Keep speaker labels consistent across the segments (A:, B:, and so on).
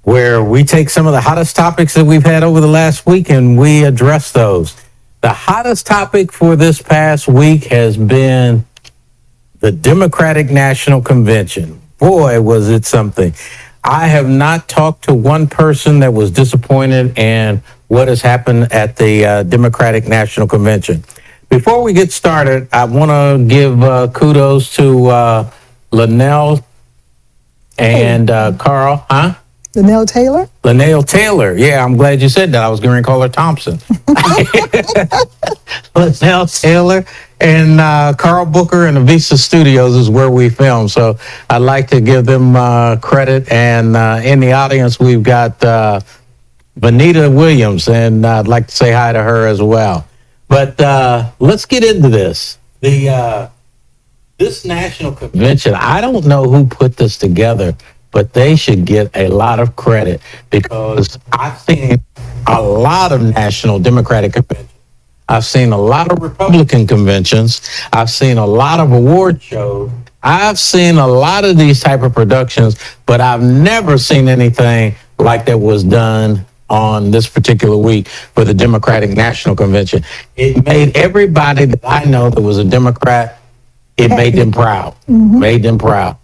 A: where we take some of the hottest topics that we've had over the last week and we address those. The hottest topic for this past week has been the Democratic National Convention. Boy, was it something. I have not talked to one person that was disappointed in what has happened at the Democratic National Convention. Before we get started, I want to give kudos to Linnell and Carl, huh?
B: Linnell Taylor?
A: Linnell Taylor. Yeah, I'm glad you said that. I was going to call her Thompson. Linnell Taylor and Carl Booker and Avisa Studios is where we film. So I'd like to give them credit. And in the audience, we've got Vanita Williams, and I'd like to say hi to her as well. But let's get into this. This national convention, I don't know who put this together, but they should get a lot of credit because I've seen a lot of national Democratic conventions. I've seen a lot of Republican conventions. I've seen a lot of award shows. I've seen a lot of these type of productions, but I've never seen anything like that was done on this particular week for the Democratic National Convention. It made everybody that I know that was a Democrat, it made them proud. Mm-hmm. Made them proud.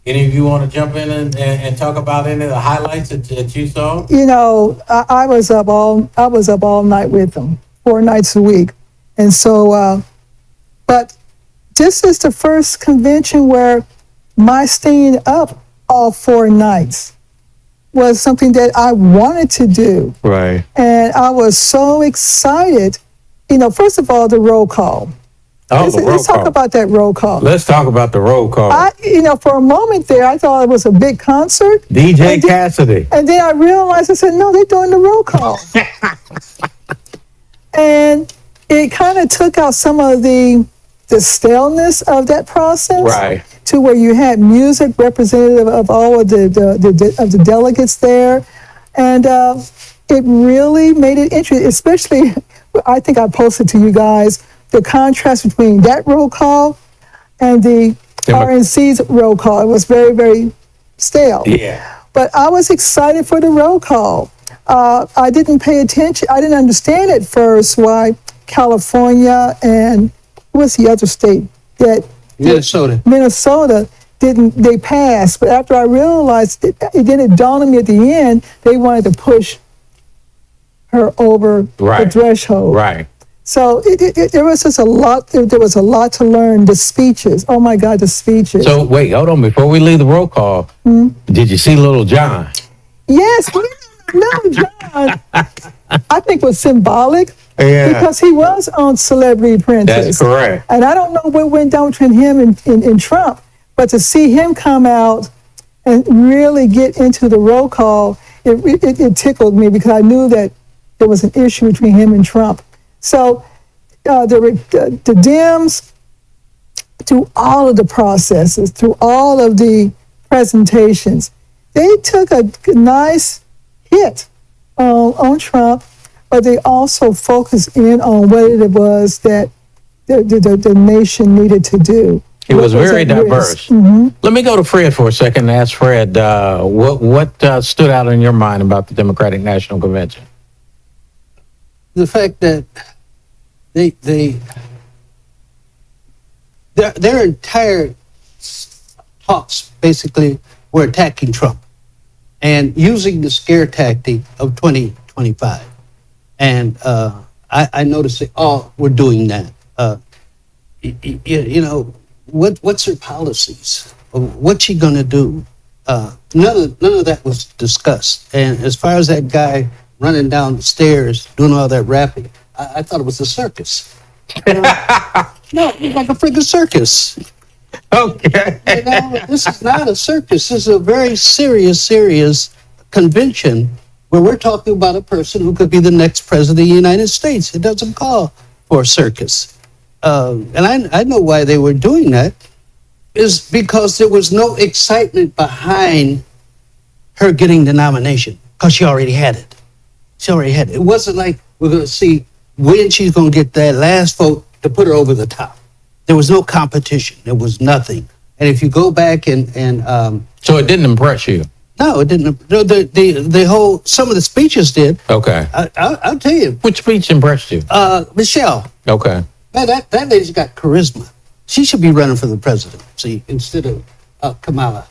A: Any of you want to jump in and talk about any of the highlights that you saw?
B: You know, I was up all night with them, 4 nights a week, and so. But this is the first convention where my staying up all 4 nights was something that I wanted to do.
A: Right.
B: And I was so excited. You know, first of all, the roll call.
A: Oh,
B: Let's talk about that roll call.
A: Let's talk about the roll call.
B: For a moment there, I thought it was a big concert.
A: DJ Cassidy.
B: And then I realized, I said, no, they're doing the roll call. And it kind of took out some of the staleness of that process.
A: Right.
B: To where you had music representative of all of the delegates there. And it really made it interesting, especially, I think I posted to you guys, the contrast between that roll call and the RNC's roll call. It was very, very stale.
A: Yeah.
B: But I was excited for the roll call. I didn't pay attention. I didn't understand at first why California and what's the other state that Minnesota they passed. But after I realized then it dawned on me at the end, they wanted to push her over the threshold.
A: Right.
B: So there was just a lot. There was a lot to learn. The speeches. Oh my God, the speeches.
A: So wait, hold on. Before we leave the roll call, did you see Little John?
B: Yes, Little John. I think was symbolic.
A: Yeah.
B: Because he was on Celebrity Apprentice.
A: That's correct.
B: And I don't know what went down between him and Trump, but to see him come out and really get into the roll call, it tickled me because I knew that there was an issue between him and Trump. So the Dems, through all of the processes, through all of the presentations, they took a nice hit on Trump, but they also focused in on what it was that the nation needed to do.
A: It was very diverse. Mm-hmm. Let me go to Fred for a second and ask Fred, what stood out in your mind about the Democratic National Convention?
C: The fact that their entire talks basically were attacking Trump and using the scare tactic of 2025. And I noticed they all were doing that. What's her policies? What's she gonna do? None of that was discussed. And as far as that guy running down the stairs doing all that rapping, I thought it was a circus. No, it's like a freaking circus.
A: Okay.
C: This is not a circus. This is a very serious convention where we're talking about a person who could be the next president of the United States. It doesn't call for a circus. And I know why they were doing that, is because there was no excitement behind her getting the nomination, because she already had it. She already had it. It wasn't like we're going to see when she's going to get that last vote to put her over the top. There was no competition. There was nothing. And if you go back and
A: So it didn't impress you.
C: no, it didn't. No, the whole some of the speeches did.
A: Okay.
C: I'll tell you,
A: Which speech impressed you?
C: Michelle.
A: Okay.
C: Man, that lady's got charisma. She should be running for the presidency instead of Kamala.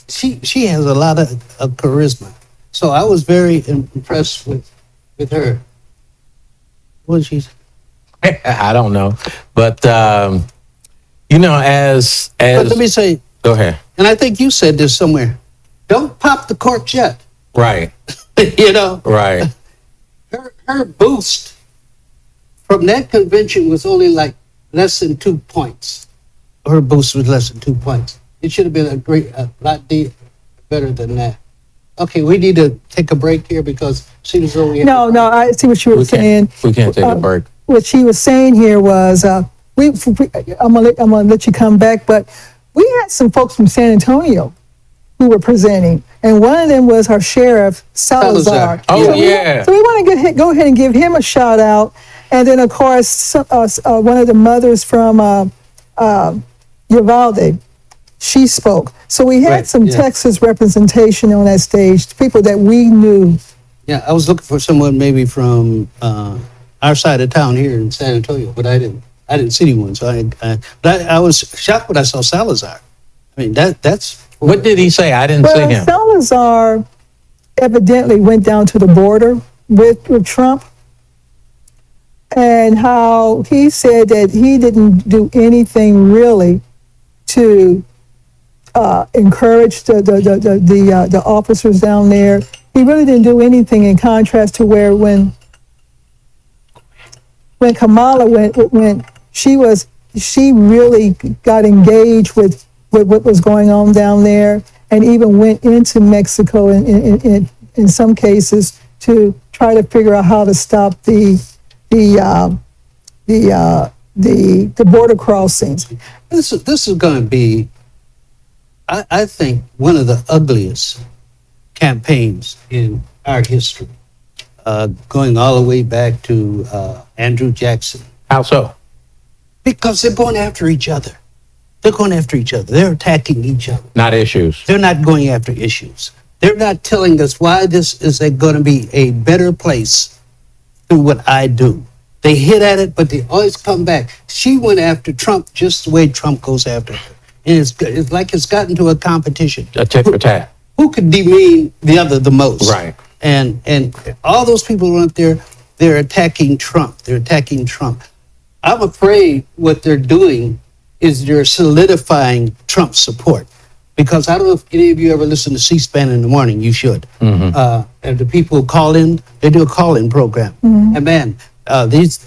C: She has a lot of charisma. So I was very impressed with her. What did she say?
A: I don't know, but as
C: But let me say,
A: go ahead.
C: and I think you said this somewhere. Don't pop the cork yet.
A: Right.
C: You know,
A: Right.
C: her boost from that convention was only like less than 2 points. Her boost was less than 2 points. It should have been a lot better than that. Okay, we need to take a break here because seems as though we have
B: No, I see what you were saying.
A: We can't take a break.
B: What she was saying here was, I'm gonna let you come back, but we had some folks from San Antonio who were presenting, and one of them was our sheriff Salazar.
C: Oh,
B: So
A: yeah.
B: we want to go ahead and give him a shout out, and then of course one of the mothers from Uvalde, she spoke. So we had
C: Right,
B: some
C: yeah.
B: Texas representation on that stage, people that we knew.
C: Yeah, I was looking for someone maybe from our side of town here in San Antonio, but I didn't see anyone. So I was shocked when I saw Salazar. I mean that's
A: What did he say? I didn't see him.
B: Salazar evidently went down to the border with Trump, and how he said that he didn't do anything really to encourage the officers down there. He really didn't do anything, in contrast to where when Kamala went, she really got engaged with what was going on down there, and even went into Mexico in some cases to try to figure out how to stop the border crossings.
C: This is going to be, I think, one of the ugliest campaigns in our history, going all the way back to Andrew Jackson.
A: How so?
C: Because they're going after each other. They're going after each other. They're attacking each other.
A: Not issues.
C: They're not going after issues. They're not telling us why this is going to be a better place through what I do. They hit at it, but they always come back. She went after Trump just the way Trump goes after her. And it's like it's gotten to a competition.
A: A tit for tat.
C: Who could demean the other the most?
A: Right.
C: And all those people who are up there, they're attacking Trump. They're attacking Trump. I'm afraid what they're doing is they're solidifying Trump's support. Because I don't know if any of you ever listen to C-SPAN in the morning. You should. And the people who call in, they do a call-in program. And man, these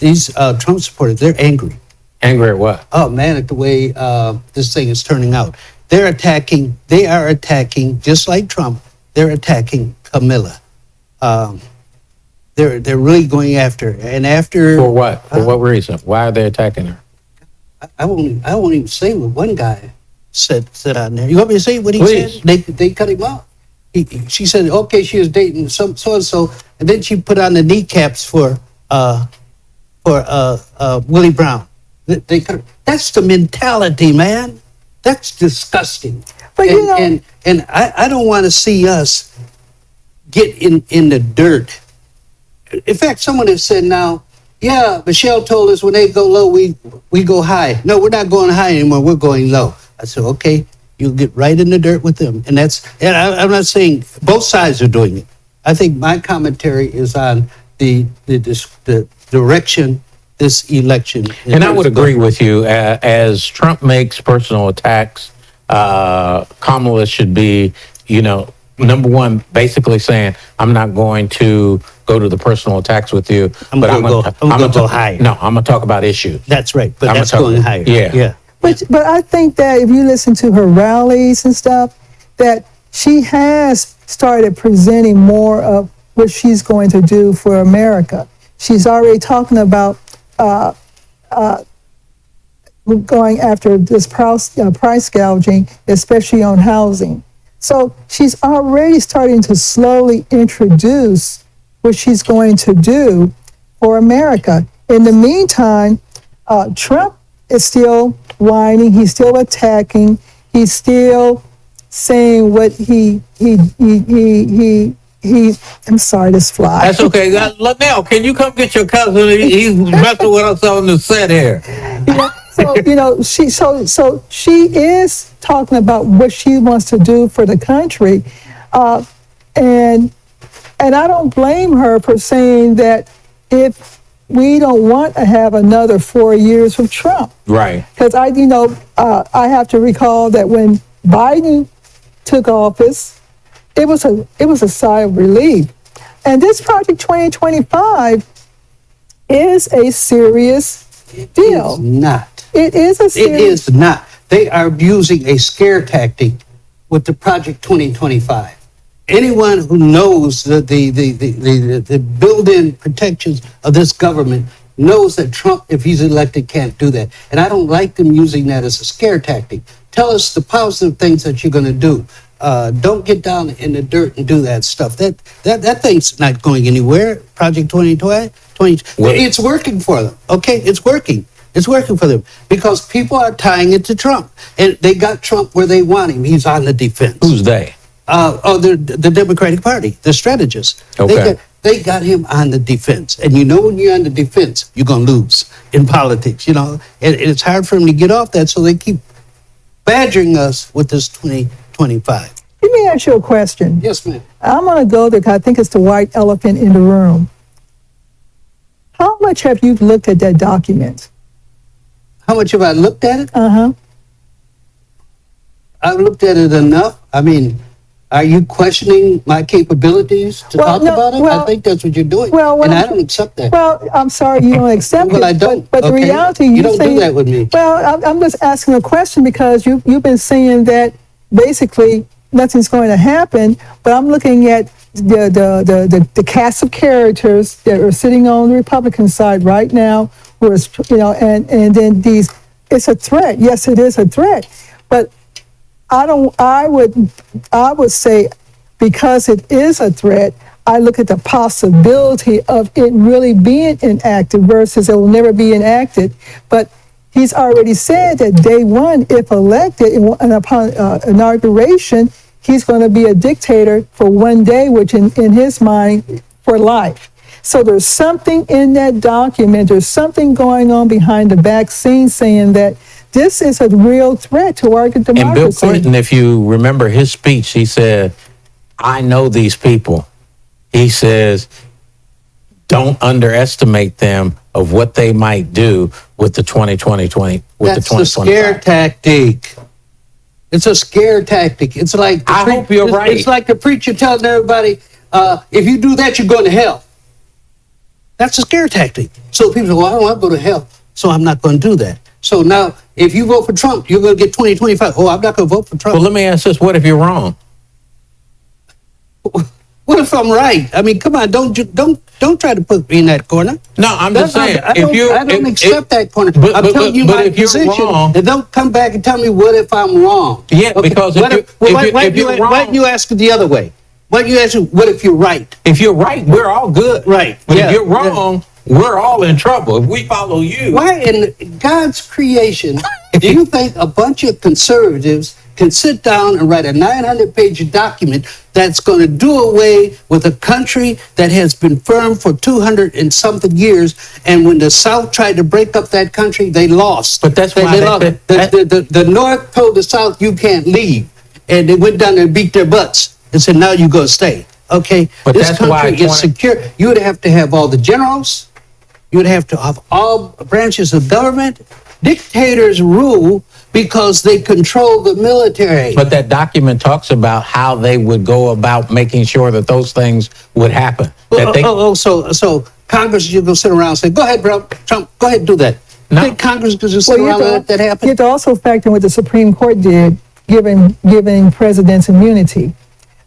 C: Trump supporters, they're angry.
A: Angry at what?
C: Oh man, at the way this thing is turning out. They are attacking, just like Trump, they're attacking Camilla. They're really going after her. And after
A: For what? For what reason? Why are they attacking her?
C: I won't even say what one guy said on there. You want me to say what he
A: Please.
C: said? They cut him off. She said, okay, she was dating so and so, and then she put on the kneecaps for Willie Brown. They cut her. That's the mentality, man. That's disgusting.
B: But you know,
C: and I don't want to see us get in the dirt. In fact, someone has said now, yeah, Michelle told us when they go low, we go high. No, we're not going high anymore. We're going low. I said, okay, you'll get right in the dirt with them. And I'm not saying both sides are doing it. I think my commentary is on the direction this election.
A: And I would agree with you. As Trump makes personal attacks, Kamala should be, number one, basically saying, I'm not going to go to the personal attacks with you.
C: I'm going to go higher.
A: No, I'm going to talk about issues.
C: That's right, but
A: I'm
C: that's
A: gonna
C: going
A: talk-
C: higher.
A: yeah.
B: but I think that if you listen to her rallies and stuff, that she has started presenting more of what she's going to do for America. She's already talking about going after this price gouging, especially on housing. So she's already starting to slowly introduce what she's going to do for America. In the meantime, Trump is still whining. He's still attacking. he's still saying what he I'm sorry, this fly.
A: That's okay. Linnell, can you come get your cousin? He's messing with us on the set here.
B: So she is talking about what she wants to do for the country, and I don't blame her for saying that if we don't want to have another 4 years with Trump.
A: Right.
B: Because I have to recall that when Biden took office, it was a sigh of relief. And this Project 2025 is a serious deal.
C: It's not.
B: It is a
C: It
B: serious.
C: is not. They are using a scare tactic with the Project 2025. Anyone who knows the built-in protections of this government knows that Trump, if he's elected, can't do that. And I don't like them using that as a scare tactic. Tell us the positive things that you're going to do. Don't get down in the dirt and do that stuff. That thing's not going anywhere. Project 2020, it's working for them. Okay, it's working. It's working for them because people are tying it to Trump, and they got Trump where they want him. He's on the defense.
A: Who's they?
C: The Democratic Party, the strategists.
A: Okay.
C: They got him on the defense, and you know when you're on the defense, you're gonna lose in politics. You know, and it's hard for him to get off that, so they keep badgering us with this 2025.
B: Let me ask you a question.
C: Yes, ma'am.
B: I'm going to go there because I think it's the white elephant in the room. How much have you looked at that document?
C: How much have I looked at it?
B: Uh-huh.
C: I've looked at it enough. I mean, are you questioning my capabilities to talk about it? I think that's what you're doing. And I don't accept that.
B: Well, I'm sorry you don't accept it.
C: Well, I don't.
B: But the
C: Okay?
B: reality,
C: You don't do that with me.
B: Well, I'm just asking a question because you've been saying that basically nothing's going to happen. But I'm looking at the cast of characters that are sitting on the Republican side right now, who is, and then these. It's a threat. Yes, it is a threat. But I would say because it is a threat, I look at the possibility of it really being enacted versus it will never be enacted. But he's already said that day one, if elected and upon inauguration, he's going to be a dictator for one day, which in his mind, for life. So there's something in that document, there's something going on behind the back scenes saying that this is a real threat to our democracy.
A: And Bill Clinton, if you remember his speech, he said, I know these people. He says, don't underestimate them of what they might do with the 2020.
C: That's a scare tactic. It's a scare tactic. It's like
A: I hope you're right.
C: It's like the preacher telling everybody, if you do that, you're going to hell. That's a scare tactic. So people say, well, I don't want to go to hell, so I'm not going to do that. So now, if you vote for Trump, you're going to get 2025. Oh, I'm not going to vote for Trump.
A: Well, let me ask this. What if you're wrong?
C: What if I'm right? I mean, come on, don't try to put me in that corner.
A: No, I'm just saying.
C: I don't accept that corner. I'm telling you my position.
A: Wrong,
C: and don't come back and tell me what if I'm wrong.
A: Yeah, okay. Because if you're wrong,
C: why don't you ask it the other way? Why don't you ask what if you're right?
A: If you're right, we're all good.
C: Right.
A: But if you're wrong, we're all in trouble. If we follow you.
C: Why in God's creation do you think a bunch of conservatives can sit down and write a 900-page document that's going to do away with a country that has been firm for 200 and something years, and when the South tried to break up that country, they lost.
A: But that's why
C: they lost. The North told the South, you can't leave, and they went down there and beat their butts and said, now you're going to stay. Okay,
A: but
C: this country is secure. You would have to have all the generals. You would have to have all branches of government. Dictators rule because they control the military.
A: But that document talks about how they would go about making sure that those things would happen.
C: So Congress is going to sit around and say, go ahead, bro, Trump, go ahead and do that.
A: No.
C: Think Congress could just sit around and let that happen?
B: You have to also factor in what the Supreme Court did, giving presidents immunity.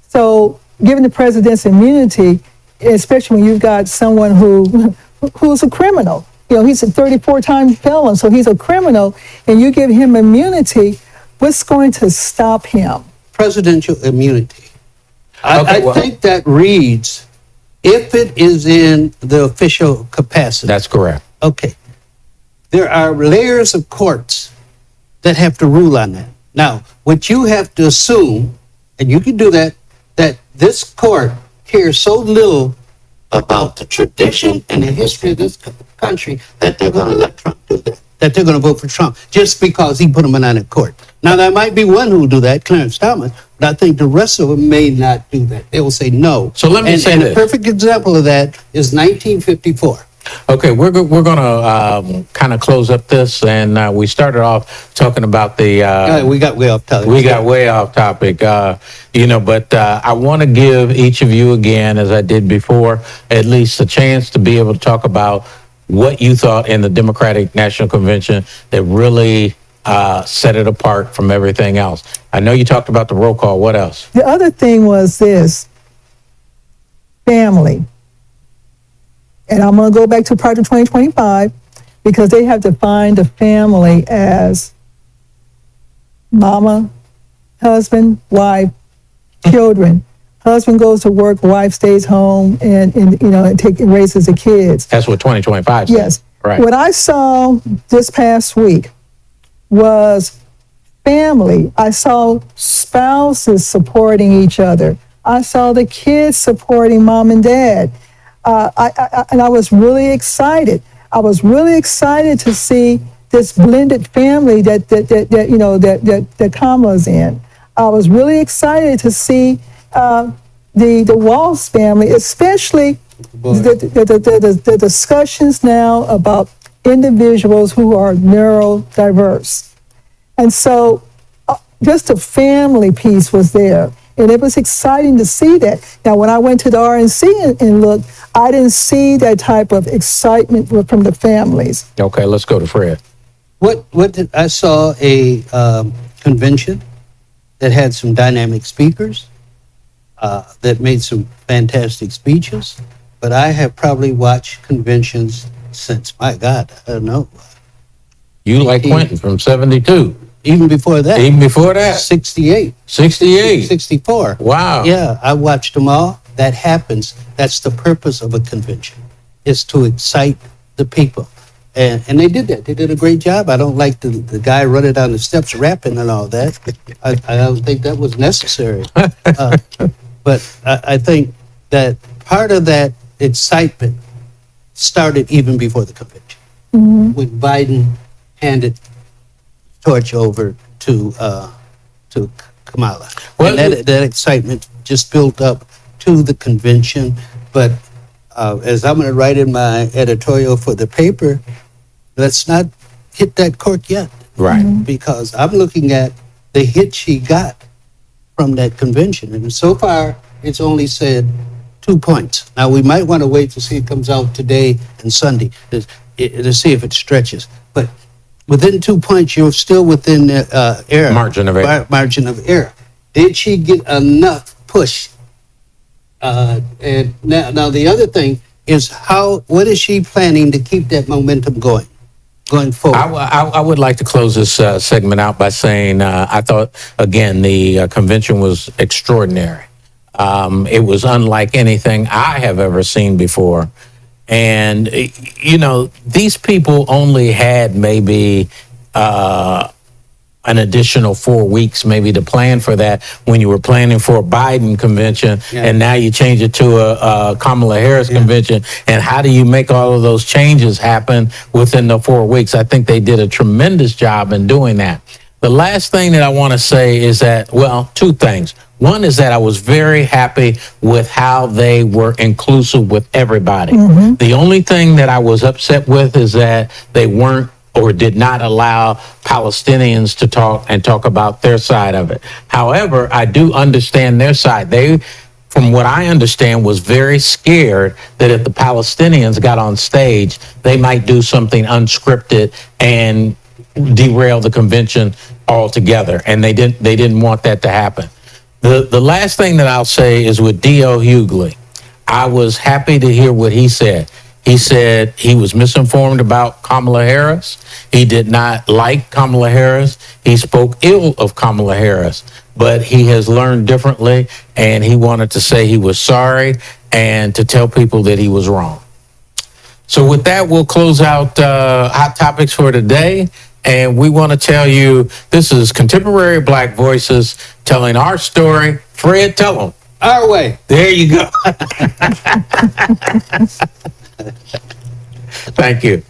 B: So giving the president's immunity, especially when you've got someone who's a criminal. He's a 34-time felon, so he's a criminal, and you give him immunity, what's going to stop him?
C: Presidential immunity. I think that reads, if it is in the official capacity.
A: That's correct.
C: Okay. There are layers of courts that have to rule on that. Now, what you have to assume, and you can do that, that this court cares so little about the tradition and the history of this country that they're going to let Trump do that. That they're going to vote for Trump just because he put them in a court. Now, there might be one who will do that, Clarence Thomas, but I think the rest of them may not do that. They will say no.
A: So let me say
C: and
A: this.
C: a perfect example of that is 1954.
A: Okay, we're going to kind of close up this, and we started off talking about the.
C: We got way off topic.
A: We got way off topic, but I want to give each of you again, as I did before, at least a chance to be able to talk about what you thought in the Democratic National Convention that really set it apart from everything else. I know you talked about the roll call. What else?
B: The other thing was this: family. And I'm going to go back to Project 2025 because they have defined the family as mama, husband, wife, children. Husband goes to work, wife stays home, and raises the kids.
A: That's what 2025 says.
B: Yes.
A: Right.
B: What I saw this past week was family. I saw spouses supporting each other. I saw the kids supporting mom and dad. I was really excited. I was really excited to see this blended family that Kamala's in. I was really excited to see the Walsh family, especially the discussions now about individuals who are neurodiverse. And so just the family piece was there. And it was exciting to see that. Now, when I went to the RNC and looked, I didn't see that type of excitement from the families.
A: Okay, let's go to Fred.
C: I saw a convention that had some dynamic speakers, that made some fantastic speeches, but I have probably watched conventions since, my God, I don't know.
A: You like Clinton from 72.
C: Even before that.
A: Even before that.
C: 68.
A: 68.
C: 64.
A: Wow.
C: Yeah, I watched them all. That happens. That's the purpose of a convention, is to excite the people. And they did that. They did a great job. I don't like the guy running down the steps rapping and all that. I don't think that was necessary. But I think that part of that excitement started even before the convention, when Biden handed torch over to Kamala.
A: Well,
C: and that excitement just built up to the convention. But as I'm going to write in my editorial for the paper, let's not hit that cork yet.
A: Right.
C: Because I'm looking at the hit she got from that convention. And so far, it's only said 2 points. Now, we might want to wait to see it comes out today and Sunday to see if it stretches. But within 2 points, you're still within error.
A: Margin of error.
C: Margin of error. Did she get enough push? And now the other thing is what is she planning to keep that momentum going forward?
A: I would like to close this segment out by saying I thought, again, the convention was extraordinary. It was unlike anything I have ever seen before. And, these people only had maybe an additional 4 weeks maybe to plan for that when you were planning for a Biden convention, and now you change it to a Kamala Harris convention. And how do you make all of those changes happen within the 4 weeks? I think they did a tremendous job in doing that. The last thing that I want to say is that, well, two things. One is that I was very happy with how they were inclusive with everybody. The only thing that I was upset with is that they weren't or did not allow Palestinians to talk about their side of it. However, I do understand their side. They, from what I understand, was very scared that if the Palestinians got on stage, they might do something unscripted and derail the convention altogether. And they didn't want that to happen. The last thing that I'll say is with D.L. Hughley. I was happy to hear what he said. He said he was misinformed about Kamala Harris. He did not like Kamala Harris. He spoke ill of Kamala Harris, but he has learned differently, and he wanted to say he was sorry and to tell people that he was wrong. So with that, we'll close out Hot Topics for today. And we want to tell you this is Contemporary Black Voices telling our story. Fred, tell them.
C: Our way.
A: There you go. Thank you.